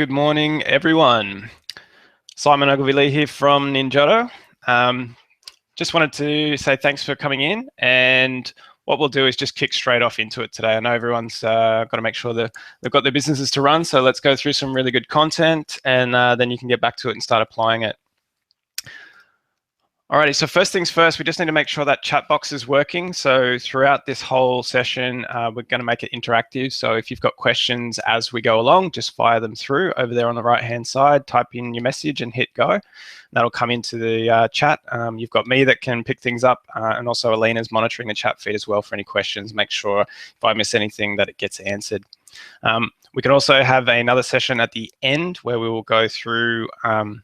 Good morning, everyone. Simon Ogilvie here from Ninjodo. Just wanted to say thanks for coming in, and what we'll do is just kick straight off into it today. I know everyone's got to make sure that they've got their businesses to run, so let's go through some really good content, and then you can get back to it and start applying it. Alrighty, so first things first, we just need to make sure that chat box is working. So throughout this whole session, we're going to make it interactive. So if you've got questions as we go along, just fire them through over there on the right-hand side, type in your message and hit go. That'll come into the chat. You've got me that can pick things up, and also Alina's monitoring the chat feed as well for any questions. Make sure if I miss anything that it gets answered. We can also have another session at the end where we will go through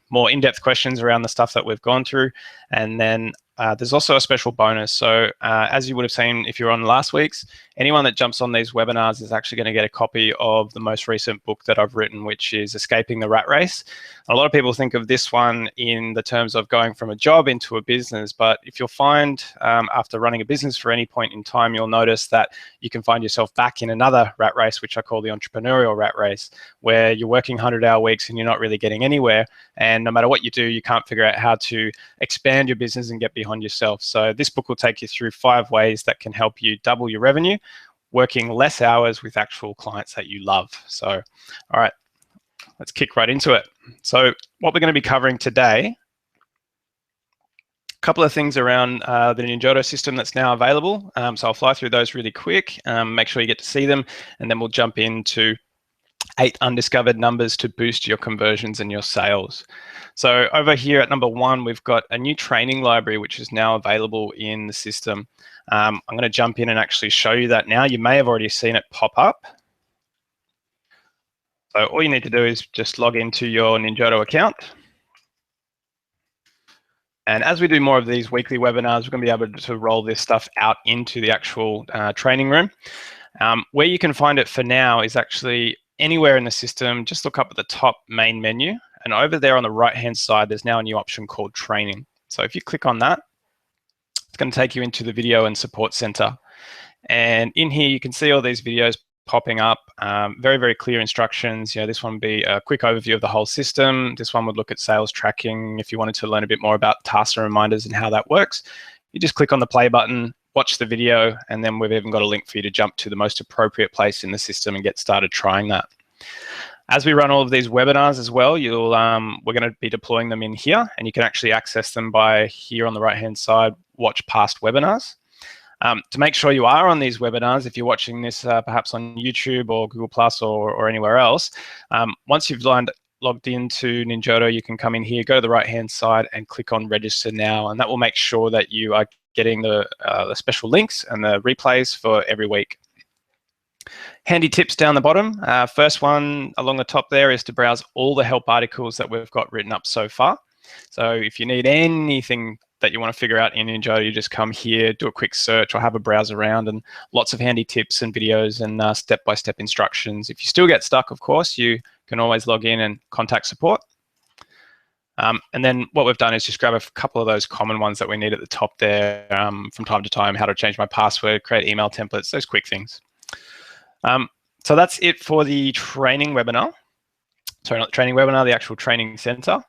more in-depth questions around the stuff that we've gone through. And then there's also a special bonus. So as you would have seen if you're on last week's, anyone that jumps on these webinars is actually going to get a copy of the most recent book that I've written, which is Escaping the Rat Race. A lot of people think of this one in the terms of going from a job into a business, but if you'll find after running a business for any point in time, you'll notice that you can find yourself back in another rat race, which I call the entrepreneurial rat race, where you're working 100-hour weeks and you're not really getting anywhere. And no matter what you do, you can't figure out how to expand your business and get beyond yourself. So this book will take you through 5 ways that can help you double your revenue, working less hours with actual clients that you love. So, all right, let's kick right into it. So what we're going to be covering today, a couple of things around the Ninjodo system that's now available. So I'll fly through those really quick, make sure you get to see them, and then we'll jump into 8 undiscovered numbers to boost your conversions and your sales. So over here at number 1, we've got a new training library, which is now available in the system. I'm going to jump in and actually show you that now. You may have already seen it pop up. So all you need to do is just log into your Ninjodo account. And as we do more of these weekly webinars, we're going to be able to roll this stuff out into the actual training room. Where you can find it for now is actually anywhere in the system. Just look up at the top main menu, and over there on the right-hand side, there's now a new option called Training. So if you click on that, it's going to take you into the Video and Support Center. And in here, you can see all these videos popping up, very, very clear instructions. You know, this one would be a quick overview of the whole system. This one would look at sales tracking. If you wanted to learn a bit more about tasks and reminders and how that works, you just click on the play button, watch the video, and then we've even got a link for you to jump to the most appropriate place in the system and get started trying that. As we run all of these webinars as well, we're going to be deploying them in here, and you can actually access them by here on the right-hand side, watch past webinars. To make sure you are on these webinars, if you're watching this perhaps on YouTube or Google Plus or anywhere else, once you've logged into Ninjodo, you can come in here, go to the right-hand side and click on Register Now, and that will make sure that you are getting the special links and the replays for every week. Handy tips down the bottom. First one along the top there is to browse all the help articles that we've got written up so far. So if you need anything that you want to figure out in Ninjodo, you just come here, do a quick search or have a browse around, and lots of handy tips and videos and step-by-step instructions. If you still get stuck, of course, you can always log in and contact support. And then what we've done is just grab a couple of those common ones that we need at the top there from time to time, how to change my password, create email templates, those quick things. So that's it for the training webinar. Sorry, not the training webinar, the actual training center.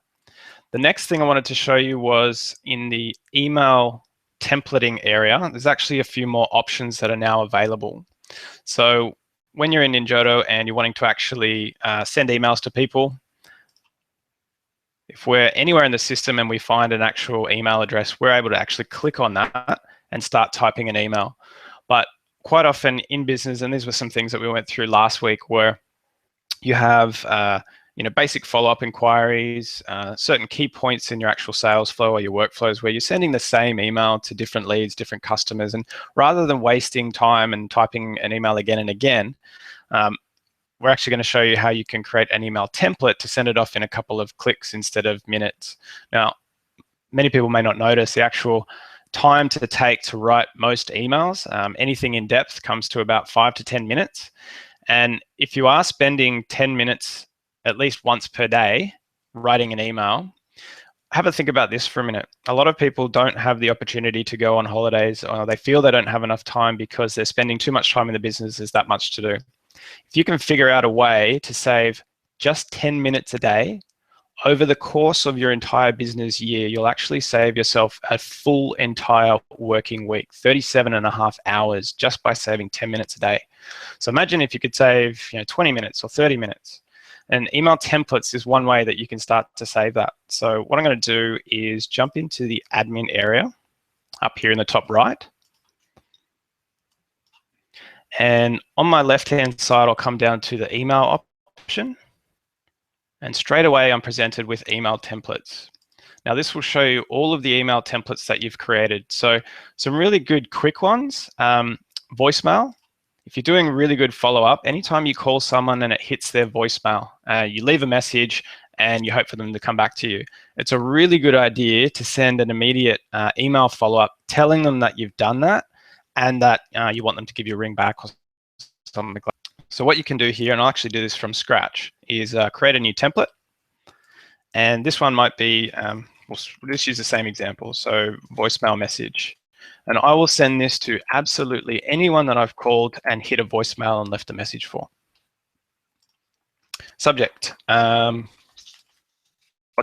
The next thing I wanted to show you was in the email templating area, there's actually a few more options that are now available. So when you're in Ninjodo and you're wanting to actually send emails to people, if we're anywhere in the system and we find an actual email address, we're able to actually click on that and start typing an email. But quite often in business, and these were some things that we went through last week, where you have basic follow-up inquiries, certain key points in your actual sales flow or your workflows where you're sending the same email to different leads, different customers, and rather than wasting time and typing an email again and again, we're actually going to show you how you can create an email template to send it off in a couple of clicks instead of minutes. Now, many people may not notice the actual time to take to write most emails. Anything in depth comes to about 5 to 10 minutes. And if you are spending 10 minutes at least once per day writing an email, have a think about this for a minute. A lot of people don't have the opportunity to go on holidays, or they feel they don't have enough time because they're spending too much time in the business. There's that much to do. If you can figure out a way to save just 10 minutes a day, over the course of your entire business year, you'll actually save yourself a full entire working week, 37.5 hours, just by saving 10 minutes a day. So imagine if you could save 20 minutes or 30 minutes. And email templates is one way that you can start to save that. So what I'm going to do is jump into the admin area up here in the top right. And on my left-hand side, I'll come down to the email option. And straight away, I'm presented with email templates. Now, this will show you all of the email templates that you've created. So some really good quick ones. Voicemail. If you're doing really good follow-up, anytime you call someone and it hits their voicemail, you leave a message and you hope for them to come back to you. It's a really good idea to send an immediate email follow-up telling them that you've done that and that you want them to give you a ring back or something like that. So what you can do here, and I'll actually do this from scratch, is create a new template. And this one might be, we'll just use the same example, so voicemail message. And I will send this to absolutely anyone that I've called and hit a voicemail and left a message for. Subject, what's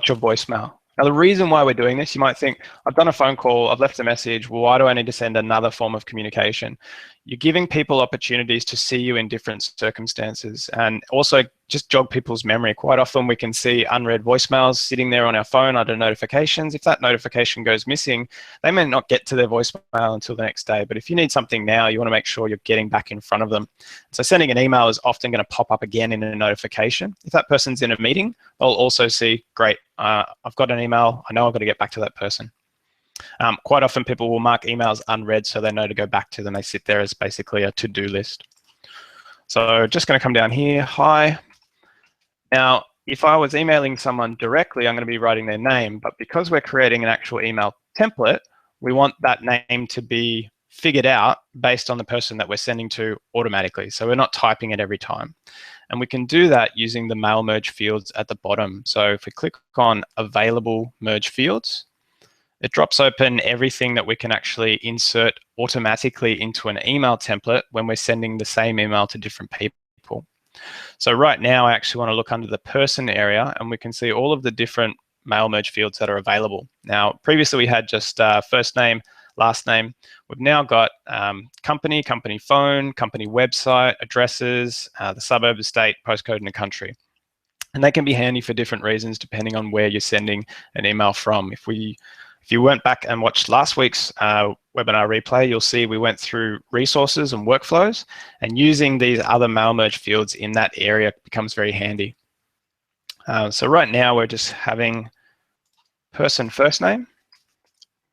your voicemail? Now, the reason why we're doing this, you might think, I've done a phone call, I've left a message, well, why do I need to send another form of communication? You're giving people opportunities to see you in different circumstances and also just jog people's memory. Quite often we can see unread voicemails sitting there on our phone under notifications. If that notification goes missing, they may not get to their voicemail until the next day. But if you need something now, you want to make sure you're getting back in front of them. So sending an email is often going to pop up again in a notification. If that person's in a meeting, they'll also see, great, I've got an email, I know I've got to get back to that person. Quite often people will mark emails unread so they know to go back to them. They sit there as basically a to-do list. So just going to come down here, hi. Now, if I was emailing someone directly, I'm going to be writing their name, but because we're creating an actual email template, we want that name to be figured out based on the person that we're sending to automatically. So we're not typing it every time. And we can do that using the mail merge fields at the bottom. So if we click on available merge fields, it drops open everything that we can actually insert automatically into an email template when we're sending the same email to different people. So right now, I actually want to look under the person area and we can see all of the different mail merge fields that are available. Now, previously we had just first name, last name. We've now got company, company phone, company website, addresses, the suburb, the state, postcode, and the country. And they can be handy for different reasons depending on where you're sending an email from. If you went back and watched last week's webinar replay, you'll see we went through resources and workflows, and using these other mail merge fields in that area becomes very handy. So right now we're just having person first name.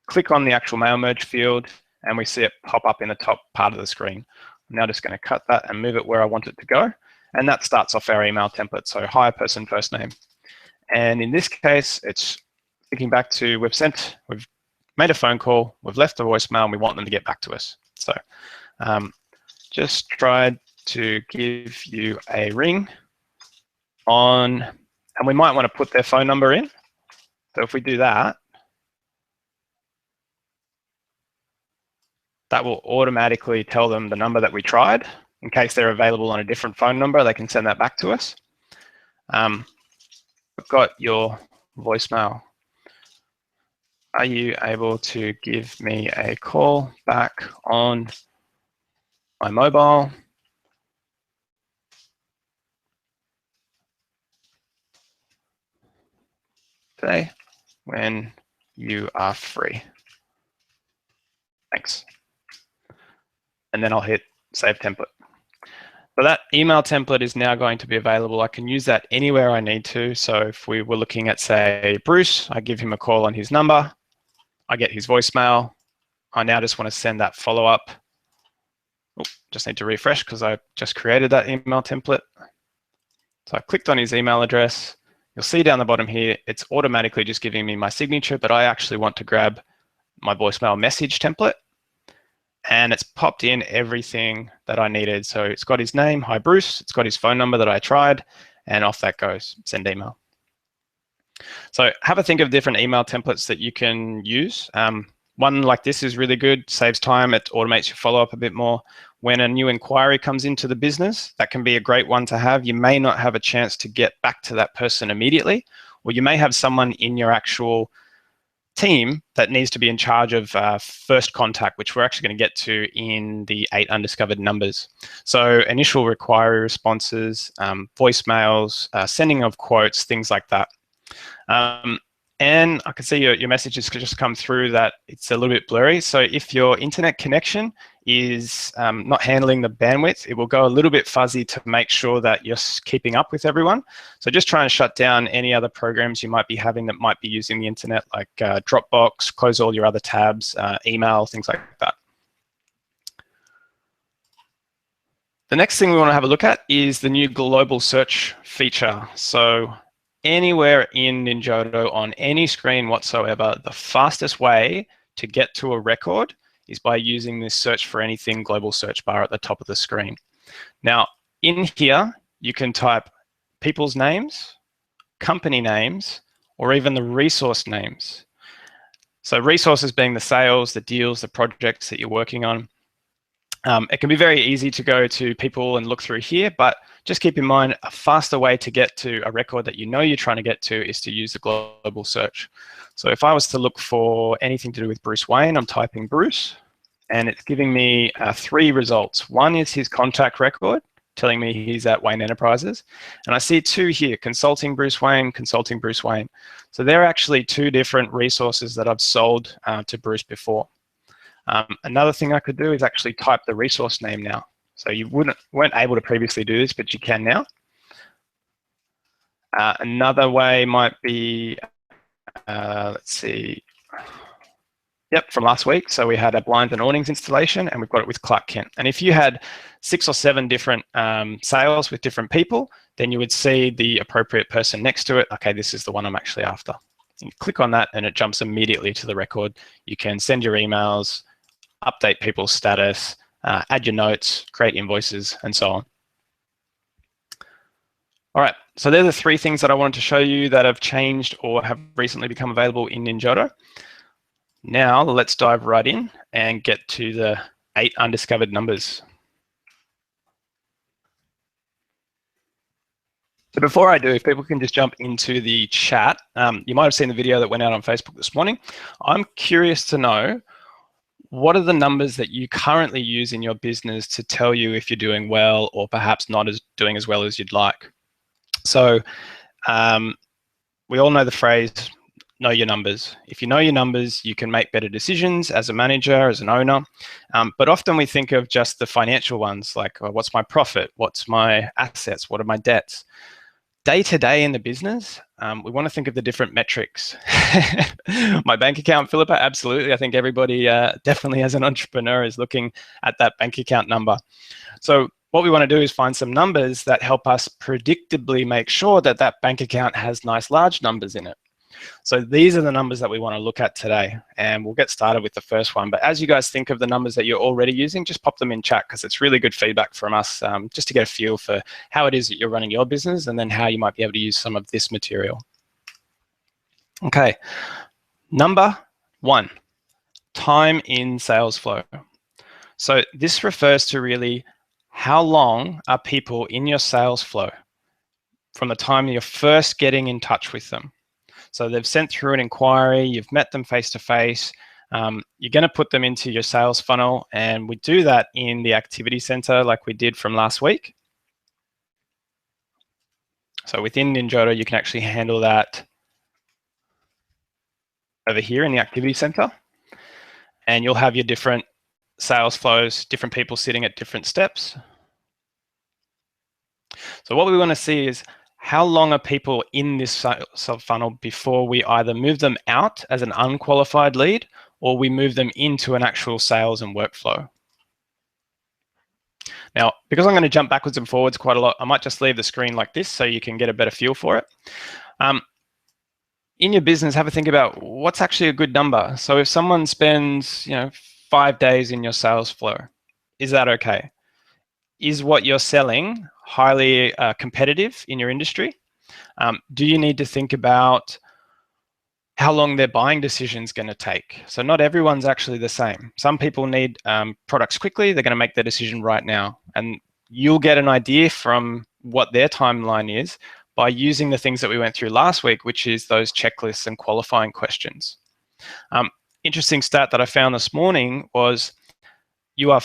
Click on the actual mail merge field and we see it pop up in the top part of the screen. I'm now just going to cut that and move it where I want it to go. And that starts off our email template. So hi, person first name. And in this case, it's thinking back to we've made a phone call, we've left a voicemail, and we want them to get back to us. So just tried to give you a ring on, and we might want to put their phone number in. So if we do that, that will automatically tell them the number that we tried. In case they're available on a different phone number, they can send that back to us. I've got your voicemail. Are you able to give me a call back on my mobile? Today, when you are free. Thanks. And then I'll hit Save Template. So that email template is now going to be available. I can use that anywhere I need to. So if we were looking at, say, Bruce, I give him a call on his number. I get his voicemail. I now just want to send that follow-up. Just need to refresh because I just created that email template. So I clicked on his email address. You'll see down the bottom here, it's automatically just giving me my signature, but I actually want to grab my voicemail message template. And it's popped in everything that I needed. So it's got his name, hi Bruce, it's got his phone number that I tried, and off that goes, send email. So have a think of different email templates that you can use. One like this is really good, saves time, it automates your follow-up a bit more. When a new inquiry comes into the business, that can be a great one to have. You may not have a chance to get back to that person immediately, or you may have someone in your actual team that needs to be in charge of first contact, which we're actually going to get to in the 8 undiscovered numbers. So initial inquiry responses, voicemails, sending of quotes, things like that. And I can see your messages could just come through that it's a little bit blurry. So if your internet connection is not handling the bandwidth, it will go a little bit fuzzy to make sure that you're keeping up with everyone. So just try and shut down any other programs you might be having that might be using the internet, like Dropbox, close all your other tabs, email, things like that. The next thing we want to have a look at is the new global search feature. So anywhere in Ninjodo on any screen whatsoever, the fastest way to get to a record is by using this search for anything global search bar at the top of the screen. Now, in here, you can type people's names, company names, or even the resource names. So resources being the sales, the deals, the projects that you're working on. It can be very easy to go to people and look through here, but just keep in mind a faster way to get to a record that you know you're trying to get to is to use the global search. So if I was to look for anything to do with Bruce Wayne, I'm typing Bruce, and it's giving me 3 results. One is his contact record, telling me he's at Wayne Enterprises. And I see 2 here, consulting Bruce Wayne, consulting Bruce Wayne. So they're actually 2 different resources that I've sold to Bruce before. Another thing I could do is actually type the resource name now. So you weren't able to previously do this, but you can now. Another way might be, let's see, yep, from last week. So we had a blinds and awnings installation, and we've got it with Clark Kent. And if you had 6 or 7 different sales with different people, then you would see the appropriate person next to it. Okay, this is the one I'm actually after. You click on that, and it jumps immediately to the record. You can send your emails, update people's status, add your notes, create invoices, and so on. All right, so they're the 3 things that I wanted to show you that have changed or have recently become available in Ninjodo. Now let's dive right in and get to the 8 undiscovered numbers. So before I do, if people can just jump into the chat, you might have seen the video that went out on Facebook this morning. I'm curious to know, what are the numbers that you currently use in your business to tell you if you're doing well or perhaps not doing as well as you'd like? So we all know the phrase, know your numbers. If you know your numbers, you can make better decisions as a manager, as an owner. But often we think of just the financial ones, like what's my profit? What's my assets? What are my debts? Day to day in the business, we want to think of the different metrics. My bank account, Philippa, absolutely. I think everybody definitely as an entrepreneur is looking at that bank account number. So what we want to do is find some numbers that help us predictably make sure that that bank account has nice large numbers in it. So these are the numbers that we want to look at today, and we'll get started with the first one. But as you guys think of the numbers that you're already using, just pop them in chat, because it's really good feedback from us, just to get a feel for how it is that you're running your business and then how you might be able to use some of this material. Okay, number 1, time in sales flow. So this refers to really how long are people in your sales flow from the time you're first getting in touch with them. So they've sent through an inquiry, you've met them face-to-face, you're going to put them into your sales funnel, and we do that in the activity center like we did from last week. So within Ninjodo, you can actually handle that over here in the activity center, and you'll have your different sales flows, different people sitting at different steps. So what we want to see is, how long are people in this sales funnel before we either move them out as an unqualified lead or we move them into an actual sales and workflow? Now, because I'm going to jump backwards and forwards quite a lot, I might just leave the screen like this so you can get a better feel for it. In your business, have a think about what's actually a good number. So if someone spends, 5 days in your sales flow, is that okay? Is what you're selling highly competitive in your industry? Do you need to think about how long their buying decision is going to take. So not everyone's actually the same. Some people need products quickly. They're going to make their decision right now. And you'll get an idea from what their timeline is by using the things that we went through last week, which is those checklists and qualifying questions. Interesting stat that I found this morning was you are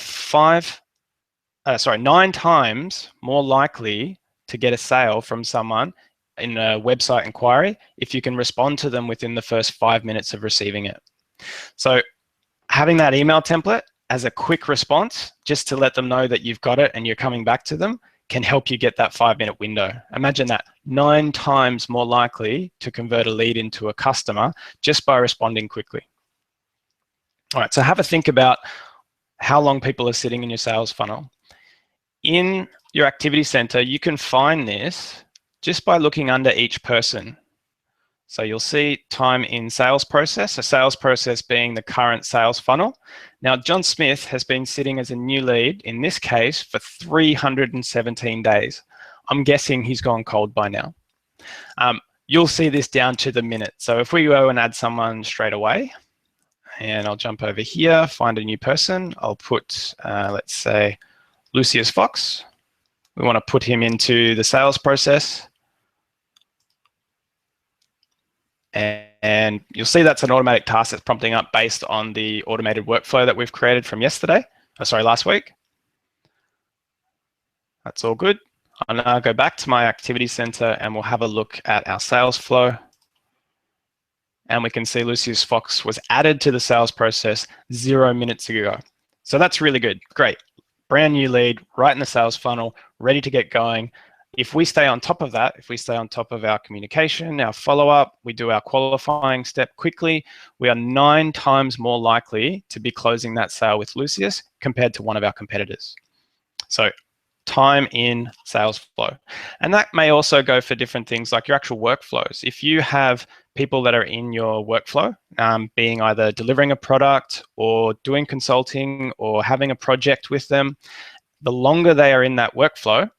9 times more likely to get a sale from someone in a website inquiry if you can respond to them within the first 5 minutes of receiving it. So having that email template as a quick response, just to let them know that you've got it and you're coming back to them, can help you get that 5-minute window. Imagine that, 9 times more likely to convert a lead into a customer just by responding quickly. All right, so have a think about how long people are sitting in your sales funnel. In your activity center, you can find this just by looking under each person. So you'll see time in sales process, a sales process being the current sales funnel. Now, John Smith has been sitting as a new lead, in this case, for 317 days. I'm guessing he's gone cold by now. You'll see this down to the minute. So if we go and add someone straight away, and I'll jump over here, find a new person. I'll put, let's say, Lucius Fox. We want to put him into the sales process. And you'll see that's an automatic task that's prompting up based on the automated workflow that we've created from last week. That's all good. I'll now go back to my activity center and we'll have a look at our sales flow. And we can see Lucius Fox was added to the sales process 0 minutes ago. So that's really good. Great. Brand new lead, right in the sales funnel, ready to get going. If we stay on top of that, if we stay on top of our communication, our follow-up, we do our qualifying step quickly, we are 9 times more likely to be closing that sale with Lucius compared to one of our competitors. So time in sales flow. And that may also go for different things like your actual workflows. If you have people that are in your workflow, being either delivering a product or doing consulting or having a project with them, the longer they are in that workflow,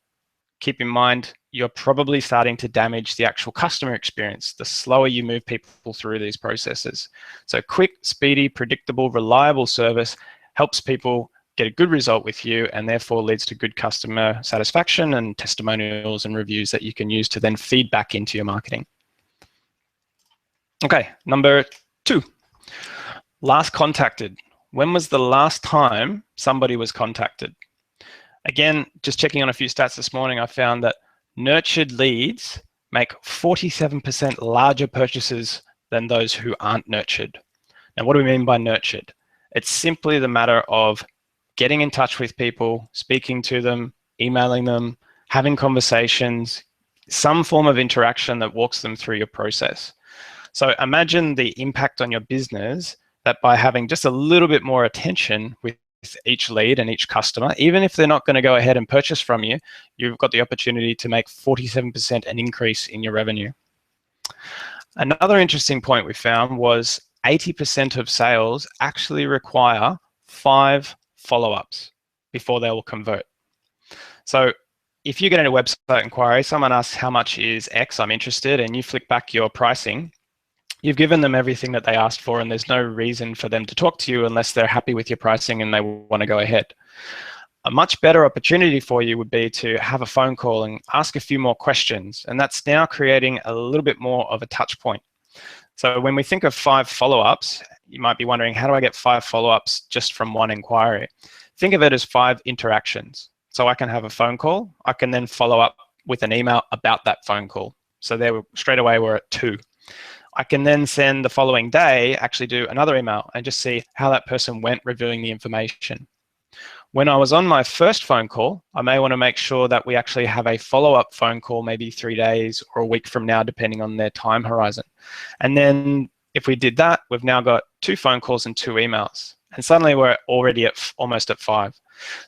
keep in mind, you're probably starting to damage the actual customer experience the slower you move people through these processes. So quick, speedy, predictable, reliable service helps people get a good result with you and therefore leads to good customer satisfaction and testimonials and reviews that you can use to then feed back into your marketing. Okay, number 2, last contacted. When was the last time somebody was contacted? Again, just checking on a few stats this morning, I found that nurtured leads make 47% larger purchases than those who aren't nurtured. Now, what do we mean by nurtured? It's simply the matter of getting in touch with people, speaking to them, emailing them, having conversations, some form of interaction that walks them through your process. So imagine the impact on your business that by having just a little bit more attention with each lead and each customer, even if they're not going to go ahead and purchase from you, you've got the opportunity to make 47% an increase in your revenue. Another interesting point we found was 80% of sales actually require 5 follow-ups before they will convert. So if you get in a website inquiry, someone asks how much is X, I'm interested, and you flick back your pricing, you've given them everything that they asked for and there's no reason for them to talk to you unless they're happy with your pricing and they want to go ahead. A much better opportunity for you would be to have a phone call and ask a few more questions, and that's now creating a little bit more of a touch point. So when we think of 5 follow-ups, you might be wondering, how do I get 5 follow-ups just from one inquiry? Think of it as 5 interactions. So I can have a phone call, I can then follow up with an email about that phone call. So there, straight away we're at 2. I can then send the following day, actually do another email and just see how that person went reviewing the information. When I was on my first phone call, I may want to make sure that we actually have a follow-up phone call, maybe 3 days or a week from now, depending on their time horizon. And then if we did that, we've now got 2 phone calls and 2 emails. And suddenly we're already at almost at 5.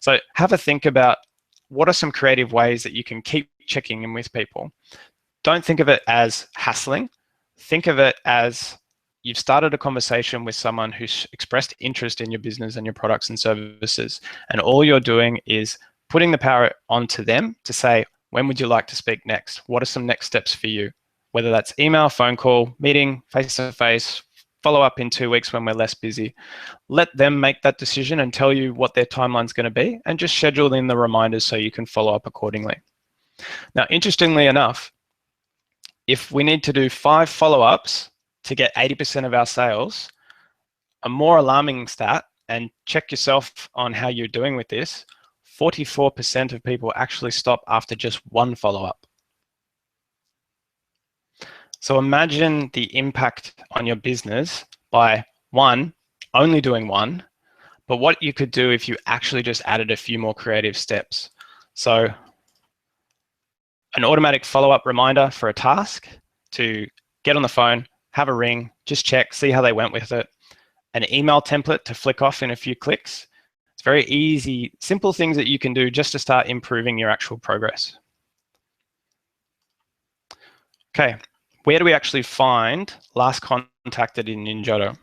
So have a think about what are some creative ways that you can keep checking in with people. Don't think of it as hassling. Think of it as you've started a conversation with someone who's expressed interest in your business and your products and services. And all you're doing is putting the power onto them to say, when would you like to speak next? What are some next steps for you? whether that's email, phone call, meeting, face-to-face, follow up in 2 weeks when we're less busy. Let them make that decision and tell you what their timeline's going to be, and just schedule in the reminders so you can follow up accordingly. Now, interestingly enough, if we need to do 5 follow-ups to get 80% of our sales, a more alarming stat, and check yourself on how you're doing with this, 44% of people actually stop after just 1 follow-up. So imagine the impact on your business by only doing 1, but what you could do if you actually just added a few more creative steps. So an automatic follow-up reminder for a task to get on the phone, have a ring, just check, see how they went with it. An email template to flick off in a few clicks. It's very easy, simple things that you can do just to start improving your actual progress. Okay, where do we actually find last contacted in Ninjodo?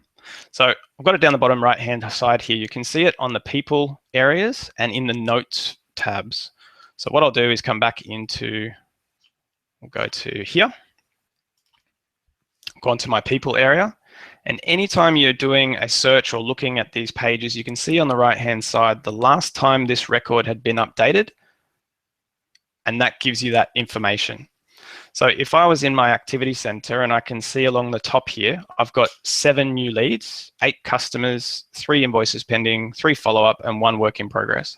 So I've got it down the bottom right-hand side here. You can see it on the people areas and in the notes tabs. So what I'll do is come back into, we'll go to here, go into my people area. And anytime you're doing a search or looking at these pages, you can see on the right-hand side the last time this record had been updated, and that gives you that information. So if I was in my activity center and I can see along the top here, I've got 7 new leads, 8 customers, 3 invoices pending, 3 follow-up, and 1 work in progress.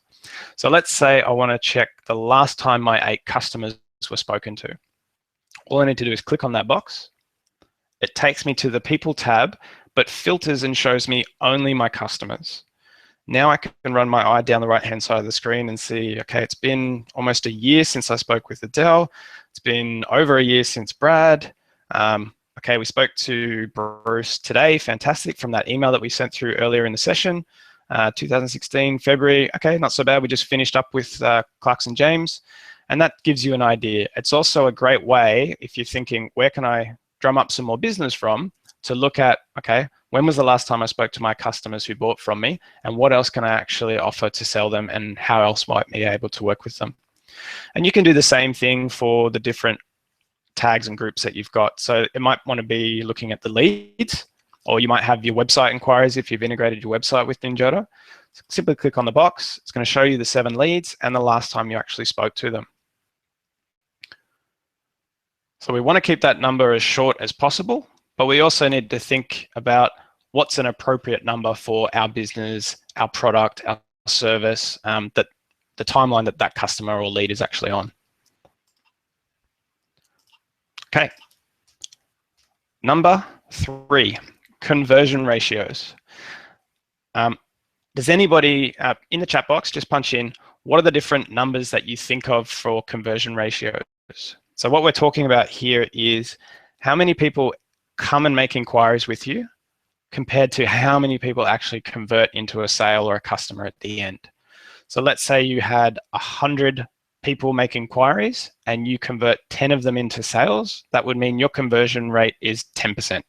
So let's say I want to check the last time my 8 customers were spoken to. All I need to do is click on that box. It takes me to the people tab, but filters and shows me only my customers. Now I can run my eye down the right-hand side of the screen and see, okay, it's been almost a year since I spoke with Adele. It's been over a year since Brad. Okay, we spoke to Bruce today. Fantastic, from that email that we sent through earlier in the session. 2016, February. Okay, not so bad. We just finished up with Clarkson James. And that gives you an idea. It's also a great way, if you're thinking, where can I drum up some more business from, to look at, okay, when was the last time I spoke to my customers who bought from me, and what else can I actually offer to sell them, and how else might I be able to work with them? And you can do the same thing for the different tags and groups that you've got. So it might want to be looking at the leads, or you might have your website inquiries if you've integrated your website with Ninjodo. So simply click on the box. It's going to show you the 7 leads and the last time you actually spoke to them. So we want to keep that number as short as possible, but we also need to think about what's an appropriate number for our business, our product, our service, that the timeline that that customer or lead is actually on. Okay. Number 3, conversion ratios. Does anybody in the chat box just punch in, what are the different numbers that you think of for conversion ratios? So what we're talking about here is how many people come and make inquiries with you compared to how many people actually convert into a sale or a customer at the end. So let's say you had 100 people make inquiries and you convert 10 of them into sales. That would mean your conversion rate is 10%.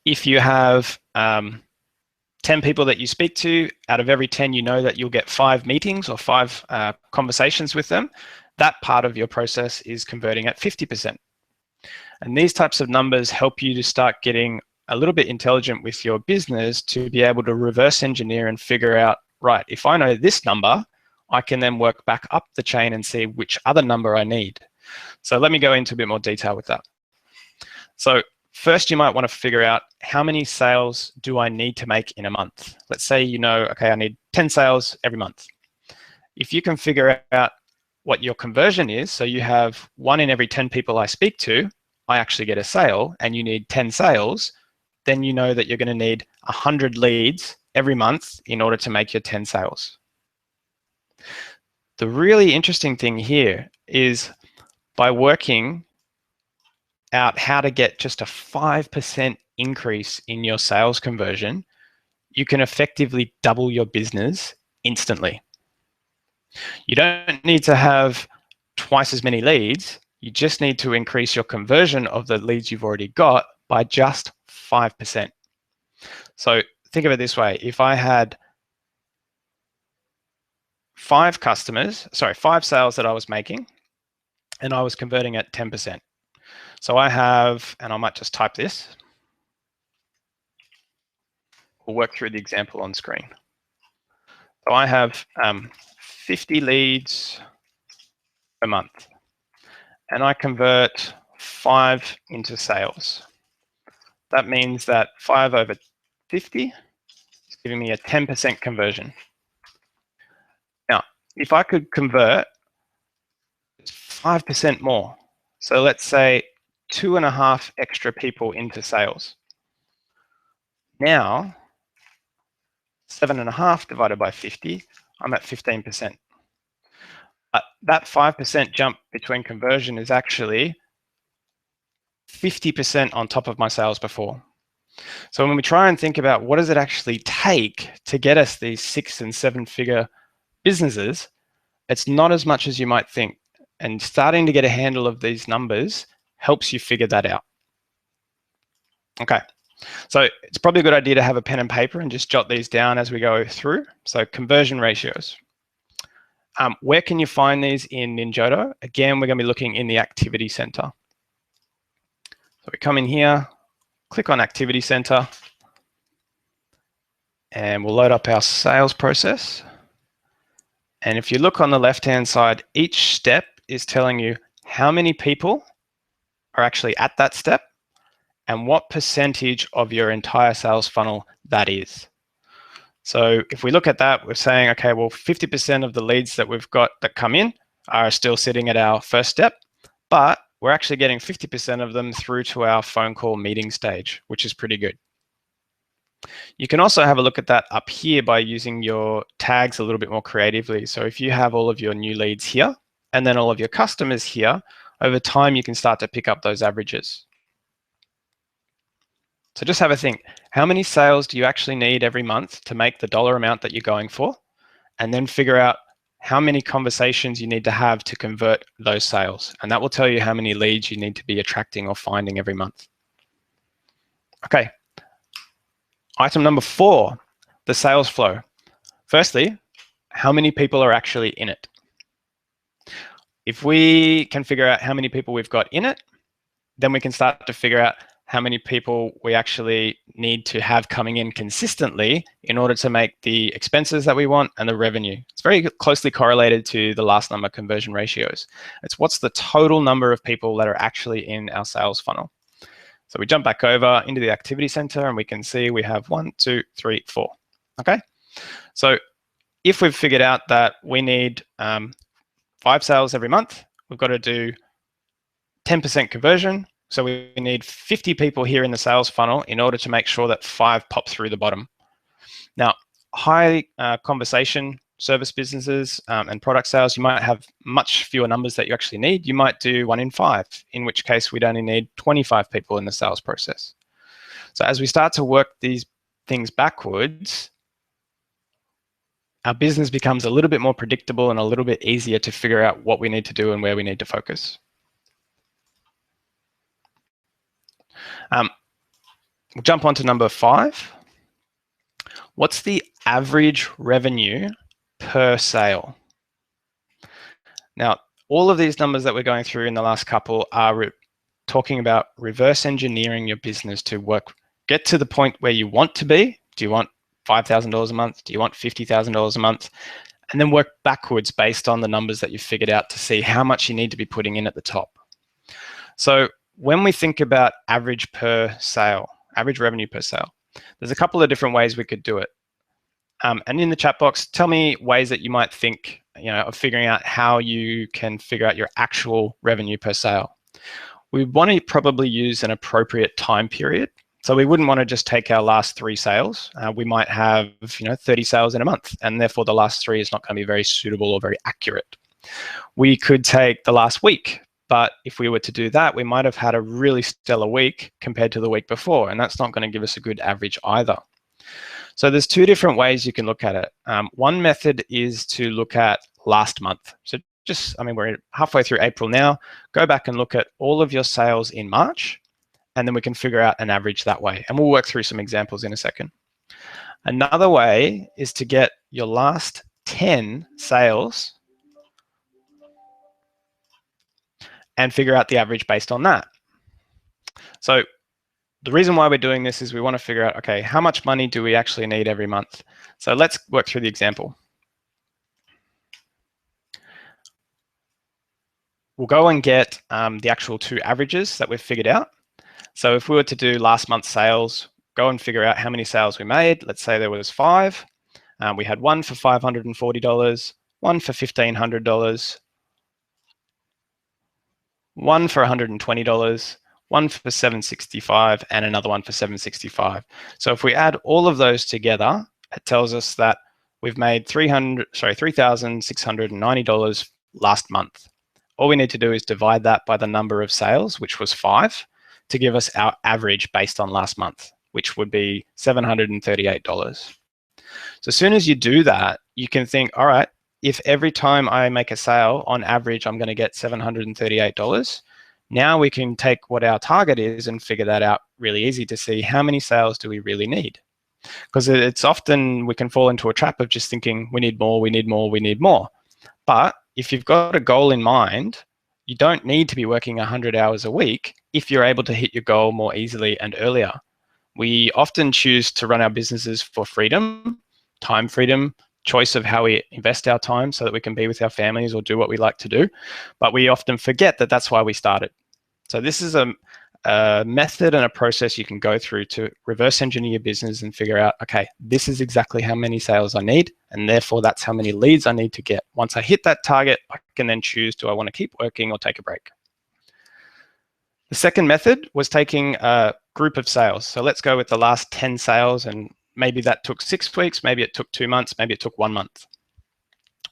If you have 10 people that you speak to, out of every 10, you know that you'll get 5 meetings or 5 conversations with them. That part of your process is converting at 50%. And these types of numbers help you to start getting a little bit intelligent with your business to be able to reverse engineer and figure out, right, if I know this number, I can then work back up the chain and see which other number I need. So let me go into a bit more detail with that. So first, you might want to figure out how many sales do I need to make in a month. Let's say you know, okay, I need 10 sales every month. If you can figure out what your conversion is, so you have 1 in every 10 people I speak to, I actually get a sale, and you need 10 sales, then you know that you're going to need 100 leads every month in order to make your 10 sales. The really interesting thing here is by working out how to get just a 5% increase in your sales conversion, you can effectively double your business instantly. You don't need to have twice as many leads. You just need to increase your conversion of the leads you've already got by just 5%. So think of it this way. If I had 5 sales that I was making, and I was converting at 10%. So I have, and I might just type this. We'll work through the example on screen. So I have 50 leads a month, and I convert 5 into sales. That means that 5 over 50 is giving me a 10% conversion. Now, if I could convert 5% more, so let's say 2.5 extra people into sales. Now, 7.5 divided by 50, I'm at 15%. That 5% jump between conversion is actually 50% on top of my sales before. So when we try and think about what does it actually take to get us these 6- and 7-figure businesses, it's not as much as you might think. And starting to get a handle of these numbers helps you figure that out. Okay, so it's probably a good idea to have a pen and paper and just jot these down as we go through. So conversion ratios. Where can you find these in Ninjodo? Again, we're going to be looking in the activity center. So we come in here, click on activity center, and we'll load up our sales process. And if you look on the left-hand side, each step is telling you how many people are actually at that step and what percentage of your entire sales funnel that is. So if we look at that, we're saying, okay, well, 50% of the leads that we've got that come in are still sitting at our first step, but we're actually getting 50% of them through to our phone call meeting stage, which is pretty good. You can also have a look at that up here by using your tags a little bit more creatively. So if you have all of your new leads here and then all of your customers here, over time you can start to pick up those averages. So just have a think. How many sales do you actually need every month to make the dollar amount that you're going for? And then figure out how many conversations you need to have to convert those sales. And that will tell you how many leads you need to be attracting or finding every month. Okay. Item number 4, the sales flow. Firstly, how many people are actually in it? If we can figure out how many people we've got in it, then we can start to figure out how many people we actually need to have coming in consistently in order to make the expenses that we want and the revenue. It's very closely correlated to the last number, conversion ratios. It's what's the total number of people that are actually in our sales funnel. So we jump back over into the activity center and we can see we have 1, 2, 3, 4. Okay. So if we've figured out that we need 5 sales every month, we've got to do 10% conversion. So we need 50 people here in the sales funnel in order to make sure that 5 pop through the bottom. Now, high conversation service businesses and product sales, you might have much fewer numbers that you actually need. You might do 1 in 5, in which case we'd only need 25 people in the sales process. So as we start to work these things backwards, our business becomes a little bit more predictable and a little bit easier to figure out what we need to do and where we need to focus. We'll jump on to number 5. What's the average revenue per sale? Now, all of these numbers that we're going through in the last couple are talking about reverse engineering your business to get to the point where you want to be. Do you want $5,000 a month? Do you want $50,000 a month? And then work backwards based on the numbers that you've figured out to see how much you need to be putting in at the top. So when we think about average per sale, average revenue per sale, there's a couple of different ways we could do it. And in the chat box, tell me ways that you might think, of figuring out how you can figure out your actual revenue per sale. We want to probably use an appropriate time period. So we wouldn't want to just take our last 3 sales. We might have, 30 sales in a month, and therefore the last 3 is not going to be very suitable or very accurate. We could take the last week, but if we were to do that, we might have had a really stellar week compared to the week before, and that's not going to give us a good average either. So there's 2 different ways you can look at it. One method is to look at last month. So we're halfway through April now. Go back and look at all of your sales in March, and then we can figure out an average that way. And we'll work through some examples in a second. Another way is to get your last 10 sales and figure out the average based on that. So the reason why we're doing this is we want to figure out, okay, how much money do we actually need every month? So let's work through the example. We'll go and get the actual two averages that we've figured out. So if we were to do last month's sales, go and figure out how many sales we made. Let's say there was 5. We had one for $540, one for $1,500, one for $120, one for $765, and another one for $765. So if we add all of those together, it tells us that we've made $3,690 last month. All we need to do is divide that by the number of sales, which was 5, to give us our average based on last month, which would be $738. So as soon as you do that, you can think, all right, if every time I make a sale, on average, I'm going to get $738, now we can take what our target is and figure that out really easy to see how many sales do we really need. Because it's often we can fall into a trap of just thinking we need more, we need more, we need more. But if you've got a goal in mind, you don't need to be working 100 hours a week if you're able to hit your goal more easily and earlier. We often choose to run our businesses for freedom, time freedom, choice of how we invest our time so that we can be with our families or do what we like to do. But we often forget that that's why we started. So this is a method and a process you can go through to reverse engineer your business and figure out, okay, this is exactly how many sales I need, and therefore that's how many leads I need to get. Once I hit that target, I can then choose, do I want to keep working or take a break? The second method was taking a group of sales. So let's go with the last 10 sales, and maybe that took 6 weeks, maybe it took 2 months, maybe it took 1 month.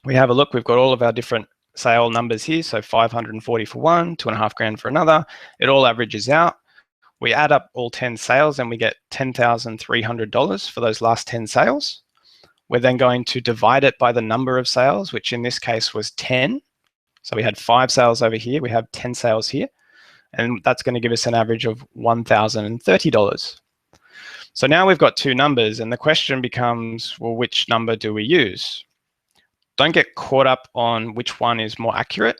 We have a look, we've got all of our different sale numbers here. So 540 for one, $2,500 for another. It all averages out. We add up all 10 sales and we get $10,300 for those last 10 sales. We're then going to divide it by the number of sales, which in this case was 10. So we had 5 sales over here. We have 10 sales here. And that's going to give us an average of $1,030. So now we've got 2 numbers, and the question becomes, well, which number do we use? Don't get caught up on which one is more accurate.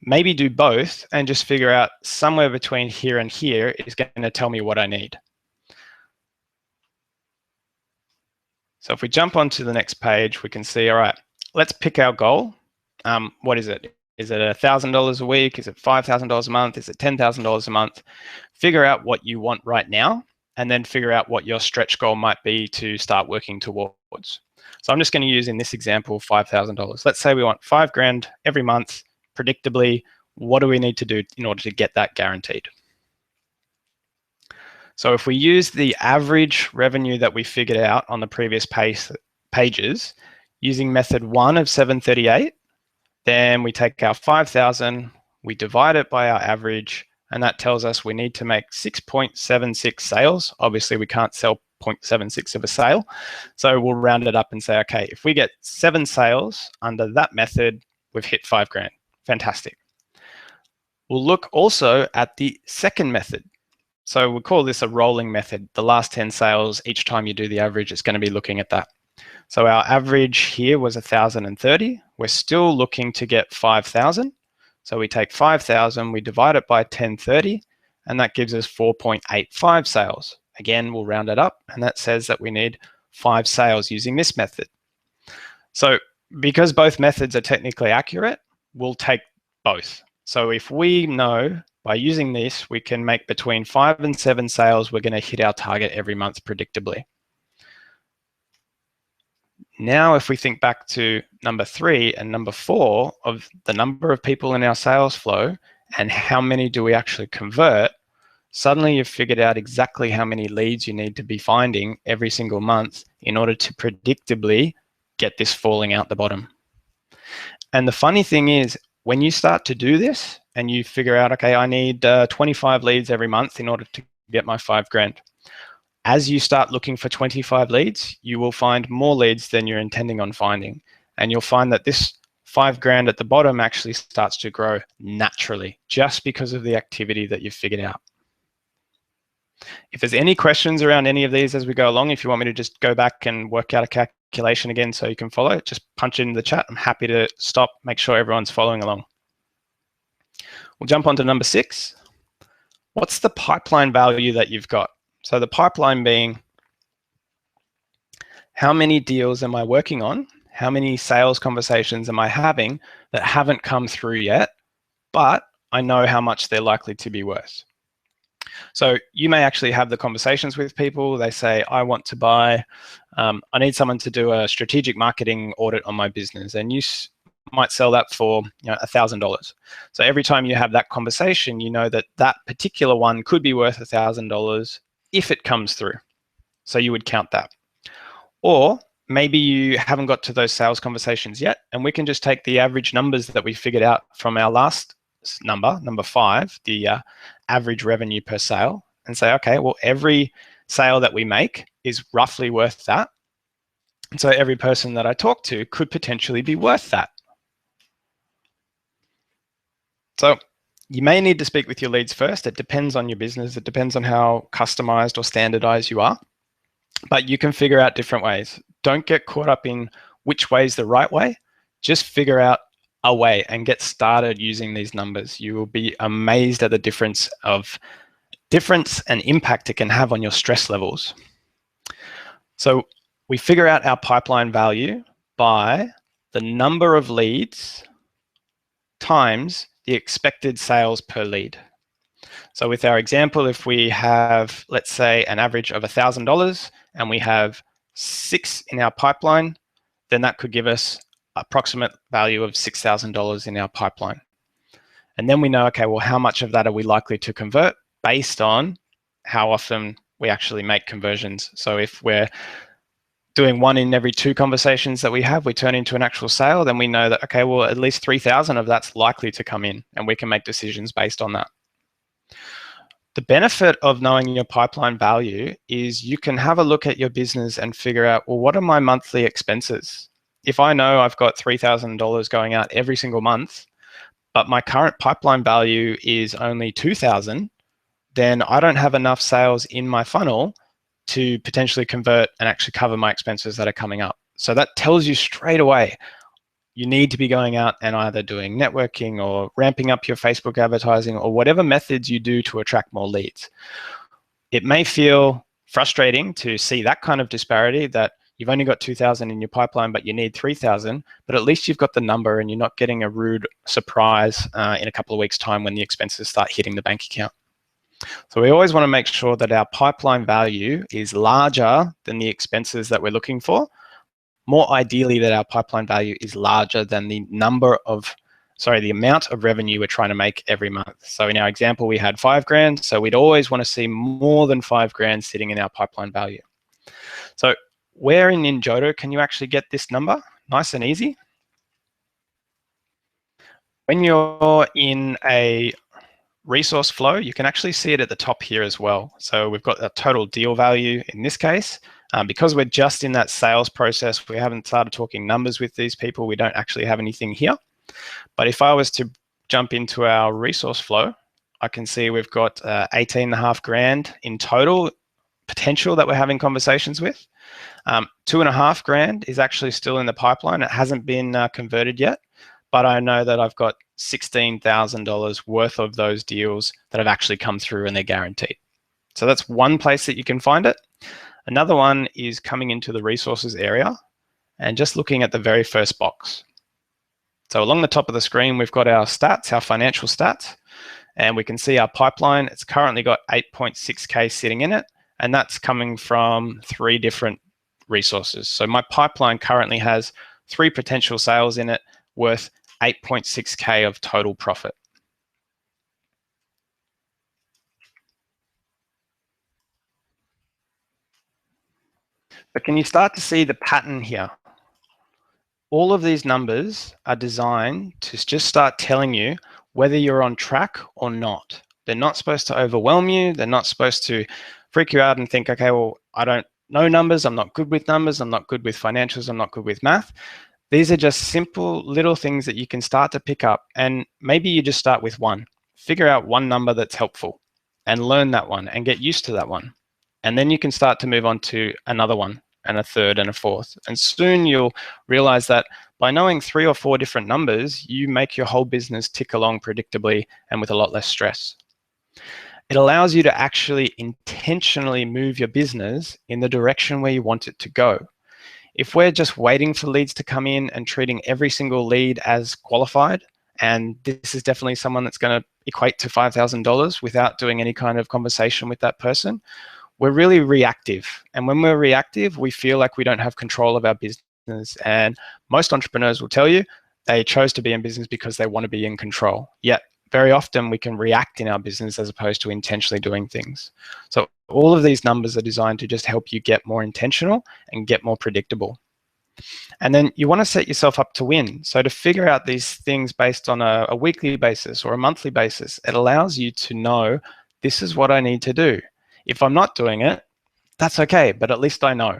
Maybe do both and just figure out somewhere between here and here is going to tell me what I need. So if we jump onto the next page, we can see, all right, let's pick our goal. What is it? Is it $1,000 a week? Is it $5,000 a month? Is it $10,000 a month? Figure out what you want right now, and then figure out what your stretch goal might be to start working towards. So I'm just going to use in this example $5,000. Let's say we want $5,000 every month, predictably. What do we need to do in order to get that guaranteed? So if we use the average revenue that we figured out on the previous pages, using method 1 of 738, then we take our 5,000, we divide it by our average, and that tells us we need to make 6.76 sales. Obviously, we can't sell 0.76 of a sale. So we'll round it up and say, okay, if we get 7 sales under that method, we've hit $5,000. Fantastic. We'll look also at the second method. So we'll call this a rolling method. The last 10 sales, each time you do the average, it's going to be looking at that. So our average here was 1,030. We're still looking to get 5,000. So we take 5,000, we divide it by 1030, and that gives us 4.85 sales. Again, we'll round it up, and that says that we need 5 sales using this method. So because both methods are technically accurate, we'll take both. So if we know by using this, we can make between 5 and 7 sales, we're going to hit our target every month predictably. Now, if we think back to number 3 and number 4 of the number of people in our sales flow and how many do we actually convert, suddenly you've figured out exactly how many leads you need to be finding every single month in order to predictably get this falling out the bottom. And the funny thing is, when you start to do this and you figure out, okay, I need 25 leads every month in order to get my $5,000. As you start looking for 25 leads, you will find more leads than you're intending on finding. And you'll find that this $5,000 at the bottom actually starts to grow naturally just because of the activity that you've figured out. If there's any questions around any of these as we go along, if you want me to just go back and work out a calculation again so you can follow it, just punch it in the chat. I'm happy to stop, make sure everyone's following along. We'll jump on to number 6. What's the pipeline value that you've got? So the pipeline being, how many deals am I working on? How many sales conversations am I having that haven't come through yet, but I know how much they're likely to be worth? So you may actually have the conversations with people. They say, I want to buy, I need someone to do a strategic marketing audit on my business. And you might sell that for $1,000. So every time you have that conversation, you know that that particular one could be worth $1,000 if it comes through. So you would count that. Or maybe you haven't got to those sales conversations yet, and we can just take the average numbers that we figured out from our last number 5, the average revenue per sale, and say, okay, well, every sale that we make is roughly worth that. And so every person that I talk to could potentially be worth that. So you may need to speak with your leads first. It depends on your business. It depends on how customized or standardized you are. But you can figure out different ways. Don't get caught up in which way is the right way. Just figure out a way and get started using these numbers. You will be amazed at the difference and impact it can have on your stress levels. So we figure out our pipeline value by the number of leads times the expected sales per lead. So with our example, if we have, let's say, an average of $1,000 and we have 6 in our pipeline, then that could give us approximate value of $6,000 in our pipeline. And then we know, okay, well, how much of that are we likely to convert based on how often we actually make conversions. So if we're doing 1 in every 2 conversations that we have, we turn into an actual sale, then we know that, okay, well, at least 3,000 of that's likely to come in, and we can make decisions based on that. The benefit of knowing your pipeline value is you can have a look at your business and figure out, well, what are my monthly expenses? If I know I've got $3,000 going out every single month, but my current pipeline value is only $2,000, then I don't have enough sales in my funnel to potentially convert and actually cover my expenses that are coming up. So that tells you straight away, you need to be going out and either doing networking or ramping up your Facebook advertising or whatever methods you do to attract more leads. It may feel frustrating to see that kind of disparity, that you've only got 2,000 in your pipeline, but you need 3,000, but at least you've got the number and you're not getting a rude surprise in a couple of weeks' time when the expenses start hitting the bank account. So we always want to make sure that our pipeline value is larger than the expenses that we're looking for. More ideally, that our pipeline value is larger than the amount of revenue we're trying to make every month. So in our example, we had $5,000. So we'd always want to see more than $5,000 sitting in our pipeline value. So where in Ninjodo can you actually get this number? Nice and easy. When you're in a resource flow, you can actually see it at the top here as well. So we've got a total deal value in this case. Because we're just in that sales process, we haven't started talking numbers with these people, we don't actually have anything here. But if I was to jump into our resource flow, I can see we've got $18,500 in total potential that we're having conversations with. $2,500 is actually still in the pipeline. It hasn't been converted yet, but I know that I've got $16,000 worth of those deals that have actually come through and they're guaranteed. So that's one place that you can find it. Another one is coming into the resources area and just looking at the very first box. So along the top of the screen, we've got our stats, our financial stats, and we can see our pipeline. It's currently got 8.6K sitting in it, and that's coming from 3 different resources. So my pipeline currently has 3 potential sales in it worth 8.6K of total profit. But can you start to see the pattern here? All of these numbers are designed to just start telling you whether you're on track or not. They're not supposed to overwhelm you. They're not supposed to freak you out and think, okay, well, I don't know numbers. I'm not good with numbers. I'm not good with financials. I'm not good with math. These are just simple little things that you can start to pick up. And maybe you just start with one. Figure out one number that's helpful and learn that one and get used to that one. And then you can start to move on to another one and a third and a fourth. And soon you'll realize that by knowing 3 or 4 different numbers, you make your whole business tick along predictably and with a lot less stress. It allows you to actually intentionally move your business in the direction where you want it to go. If we're just waiting for leads to come in and treating every single lead as qualified, and this is definitely someone that's going to equate to $5,000 without doing any kind of conversation with that person, we're really reactive. And when we're reactive, we feel like we don't have control of our business. And most entrepreneurs will tell you they chose to be in business because they want to be in control. Yet very often we can react in our business as opposed to intentionally doing things. So all of these numbers are designed to just help you get more intentional and get more predictable. And then you want to set yourself up to win. So to figure out these things based on a weekly basis or a monthly basis, it allows you to know this is what I need to do. If I'm not doing it, that's okay, but at least I know.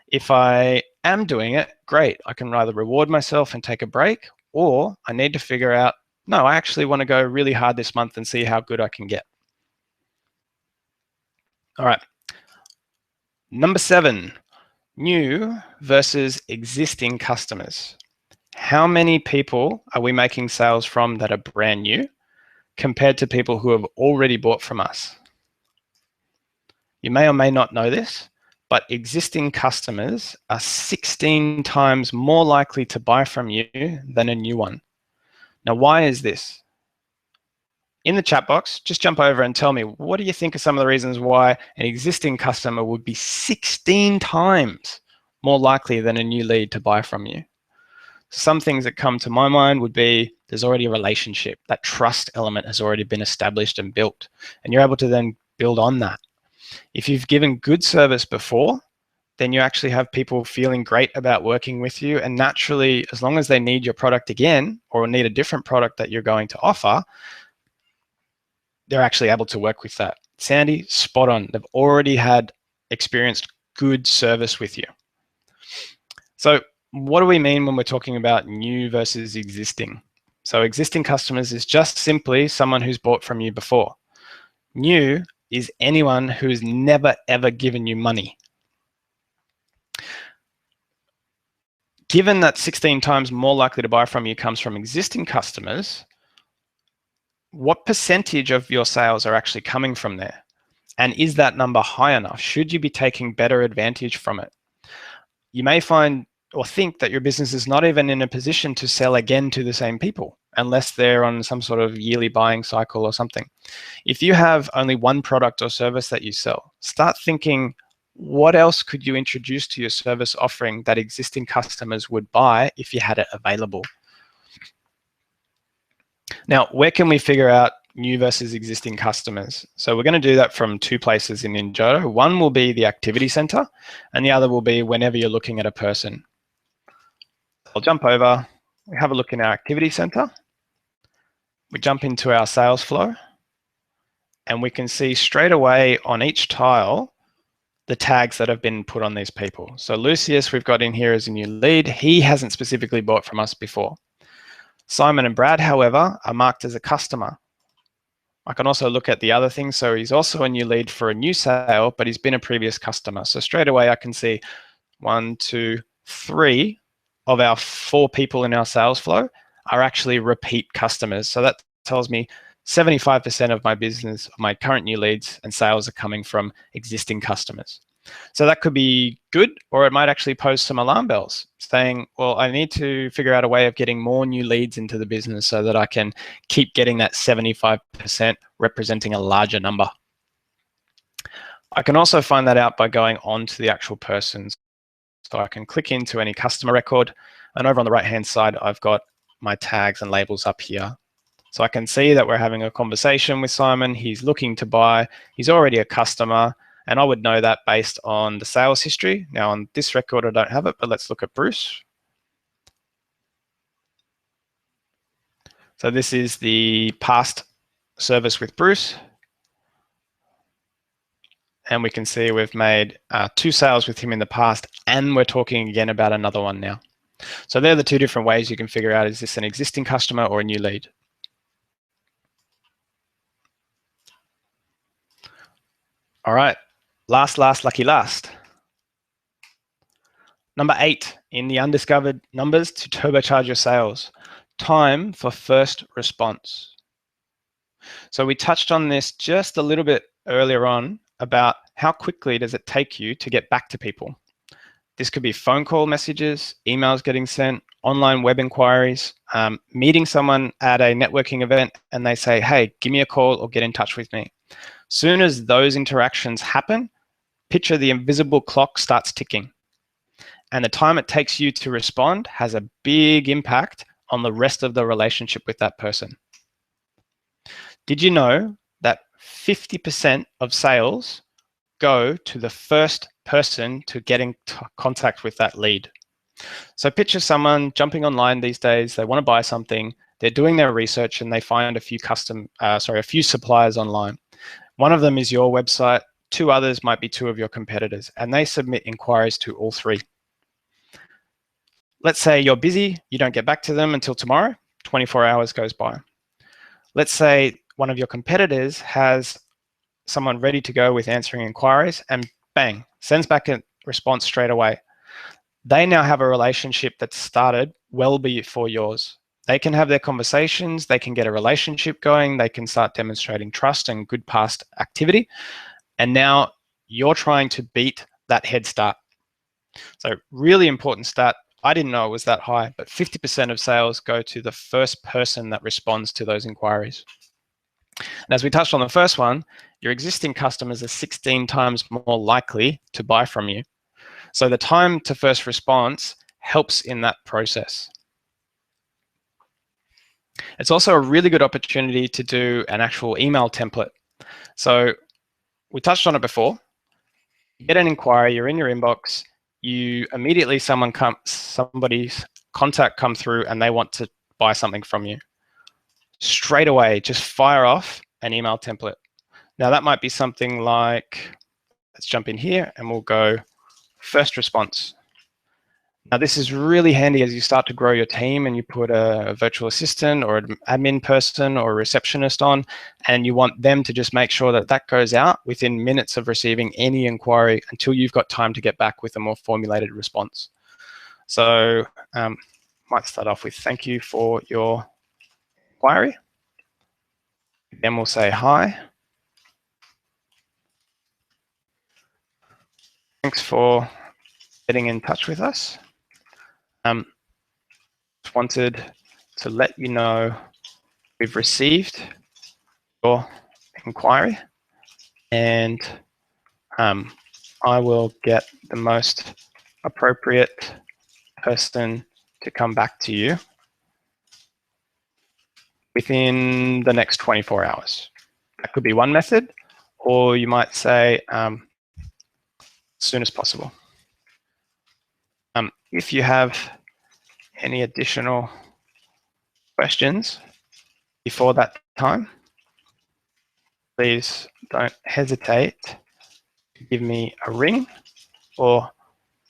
If I am doing it, great. I can either reward myself and take a break, or I need to figure out, no, I actually want to go really hard this month and see how good I can get. All right. Number 7, new versus existing customers. How many people are we making sales from that are brand new compared to people who have already bought from us? You may or may not know this, but existing customers are 16 times more likely to buy from you than a new one. Now, why is this? In the chat box, just jump over and tell me, what do you think are some of the reasons why an existing customer would be 16 times more likely than a new lead to buy from you? Some things that come to my mind would be there's already a relationship. That trust element has already been established and built, and you're able to then build on that. If you've given good service before, then you actually have people feeling great about working with you. And naturally, as long as they need your product again or need a different product that you're going to offer, they're actually able to work with that. Sandy, spot on. They've already had experienced good service with you. So what do we mean when we're talking about new versus existing? So existing customers is just simply someone who's bought from you before. New is anyone who's never, ever given you money. Given that 16 times more likely to buy from you comes from existing customers, what percentage of your sales are actually coming from there? And is that number high enough? Should you be taking better advantage from it? You may find or think that your business is not even in a position to sell again to the same people unless they're on some sort of yearly buying cycle or something. If you have only one product or service that you sell, start thinking, what else could you introduce to your service offering that existing customers would buy if you had it available? Now, where can we figure out new versus existing customers? So we're going to do that from 2 places in Ninjodo. One will be the activity center, and the other will be whenever you're looking at a person. I'll jump over, we have a look in our activity center. We jump into our sales flow, and we can see straight away on each tile the tags that have been put on these people. So Lucius, we've got in here as a new lead. He hasn't specifically bought from us before. Simon and Brad, however, are marked as a customer. I can also look at the other things. So he's also a new lead for a new sale, but he's been a previous customer. So straight away I can see 1, 2, 3 of our 4 people in our sales flow are actually repeat customers. So that tells me 75% of my business, my current new leads and sales are coming from existing customers. So that could be good, or it might actually pose some alarm bells saying, well, I need to figure out a way of getting more new leads into the business so that I can keep getting that 75% representing a larger number. I can also find that out by going on to the actual person. So I can click into any customer record, and over on the right-hand side, I've got my tags and labels up here. So I can see that we're having a conversation with Simon. He's looking to buy. He's already a customer, and I would know that based on the sales history. Now on this record, I don't have it, but let's look at Bruce. So this is the past service with Bruce. And we can see we've made 2 sales with him in the past, and we're talking again about another one now. So they're the 2 different ways you can figure out, is this an existing customer or a new lead? All right, last, lucky last. Number 8 in the undiscovered numbers to turbocharge your sales, time for first response. So we touched on this just a little bit earlier on about how quickly does it take you to get back to people. This could be phone call messages, emails getting sent, online web inquiries, meeting someone at a networking event and they say, hey, give me a call or get in touch with me. Soon as those interactions happen, picture the invisible clock starts ticking. And the time it takes you to respond has a big impact on the rest of the relationship with that person. Did you know that 50% of sales go to the first person to get in contact with that lead? So picture someone jumping online these days, they want to buy something, they're doing their research and they find a few suppliers online. One of them is your website, 2 others might be 2 of your competitors, and they submit inquiries to all 3. Let's say you're busy, you don't get back to them until tomorrow, 24 hours goes by. Let's say one of your competitors has someone ready to go with answering inquiries and bang, sends back a response straight away. They now have a relationship that started well before yours. They can have their conversations, they can get a relationship going, they can start demonstrating trust and good past activity. And now you're trying to beat that head start. So really important stat. I didn't know it was that high, but 50% of sales go to the first person that responds to those inquiries. And as we touched on the first one, your existing customers are 16 times more likely to buy from you. So the time to first response helps in that process. It's also a really good opportunity to do an actual email template. So we touched on it before. You get an inquiry, you're in your inbox, you immediately somebody's contact come through and they want to buy something from you. Straight away, just fire off an email template. Now that might be something like, let's jump in here and we'll go first response. Now this is really handy as you start to grow your team and you put a virtual assistant or an admin person or a receptionist on, and you want them to just make sure that that goes out within minutes of receiving any inquiry until you've got time to get back with a more formulated response. So might start off with thank you for your inquiry. Then we'll say hi. Thanks for getting in touch with us. Just wanted to let you know we've received your inquiry and I will get the most appropriate person to come back to you within the next 24 hours. That could be one method, or you might say as soon as possible. If you have any additional questions before that time, please don't hesitate to give me a ring or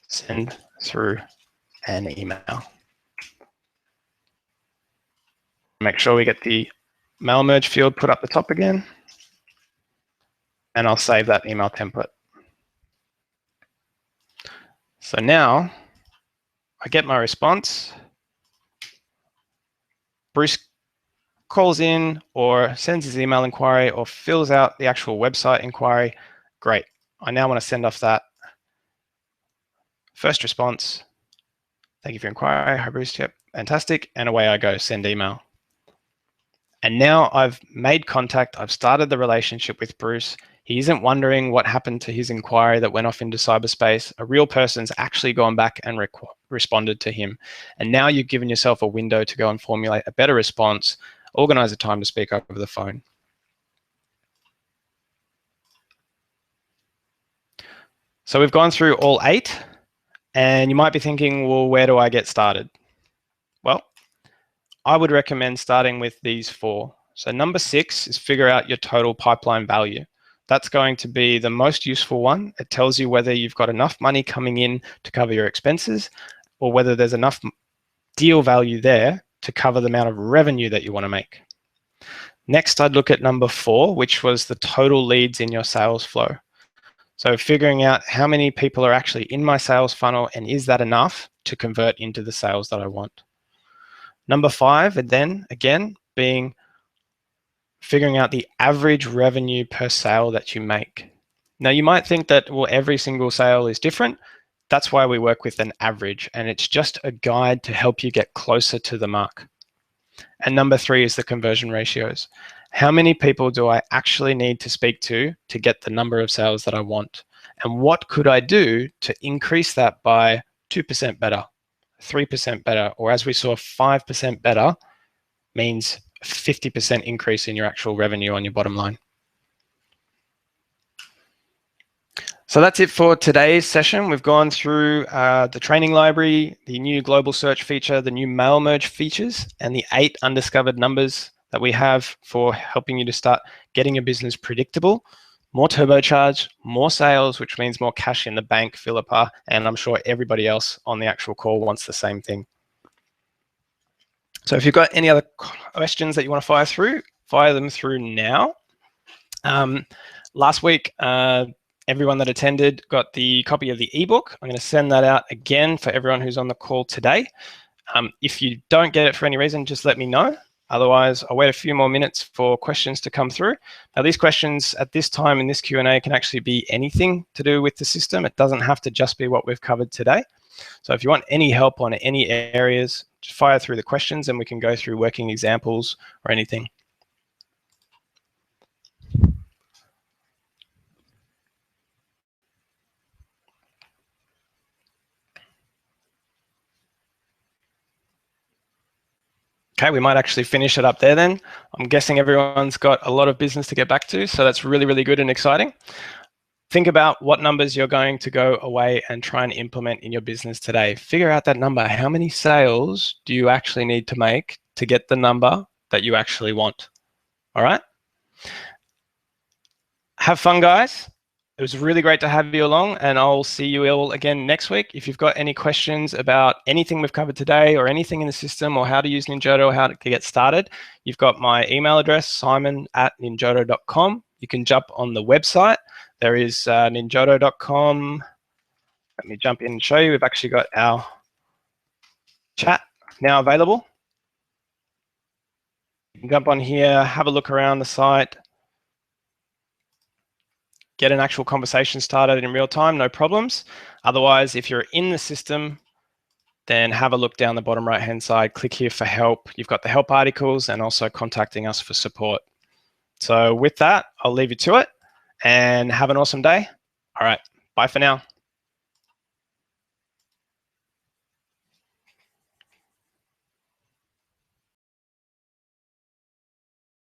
send through an email. Make sure we get the mail merge field put up the top again, and I'll save that email template. So now I get my response. Bruce calls in or sends his email inquiry or fills out the actual website inquiry. Great. I now want to send off that first response. Thank you for your inquiry. Hi, Bruce. Yep, fantastic. And away I go, send email. And now I've made contact. I've started the relationship with Bruce. He isn't wondering what happened to his inquiry that went off into cyberspace. A real person's actually gone back and responded to him. And now you've given yourself a window to go and formulate a better response, organize a time to speak over the phone. So we've gone through all 8, and you might be thinking, well, where do I get started? Well, I would recommend starting with these 4. So number 6 is figure out your total pipeline value. That's going to be the most useful one. It tells you whether you've got enough money coming in to cover your expenses or whether there's enough deal value there to cover the amount of revenue that you want to make. Next, I'd look at number 4, which was the total leads in your sales flow. So figuring out how many people are actually in my sales funnel and is that enough to convert into the sales that I want. Number 5, and then again, being figuring out the average revenue per sale that you make. Now you might think that, well, every single sale is different. That's why we work with an average, and it's just a guide to help you get closer to the mark. And number 3 is the conversion ratios. How many people do I actually need to speak to get the number of sales that I want? And what could I do to increase that by 2% better, 3% better, or as we saw, 5% better means 50% increase in your actual revenue on your bottom line. So that's it for today's session. We've gone through the training library, the new global search feature, the new mail merge features, and the 8 undiscovered numbers that we have for helping you to start getting your business predictable, more turbocharged, more sales, which means more cash in the bank, Philippa, and I'm sure everybody else on the actual call wants the same thing. So if you've got any other questions that you want to fire them through now. Last week, everyone that attended got the copy of the ebook. I'm going to send that out again for everyone who's on the call today. If you don't get it for any reason, just let me know. Otherwise, I'll wait a few more minutes for questions to come through. Now, these questions at this time in this Q&A can actually be anything to do with the system. It doesn't have to just be what we've covered today. So if you want any help on any areas, just fire through the questions and we can go through working examples or anything. Okay, we might actually finish it up there then. I'm guessing everyone's got a lot of business to get back to, so that's really, really good and exciting. Think about what numbers you're going to go away and try and implement in your business today. Figure out that number. How many sales do you actually need to make to get the number that you actually want? All right? Have fun, guys. It was really great to have you along, and I'll see you all again next week. If you've got any questions about anything we've covered today or anything in the system or how to use Ninjodo or how to get started, you've got my email address, simon@ninjodo.com. You can jump on the website. There is ninjodo.com. Let me jump in and show you. We've actually got our chat now available. You can jump on here, have a look around the site, get an actual conversation started in real time, no problems. Otherwise, if you're in the system, then have a look down the bottom right-hand side, click here for help. You've got the help articles and also contacting us for support. So with that, I'll leave you to it and have an awesome day. All right, bye for now.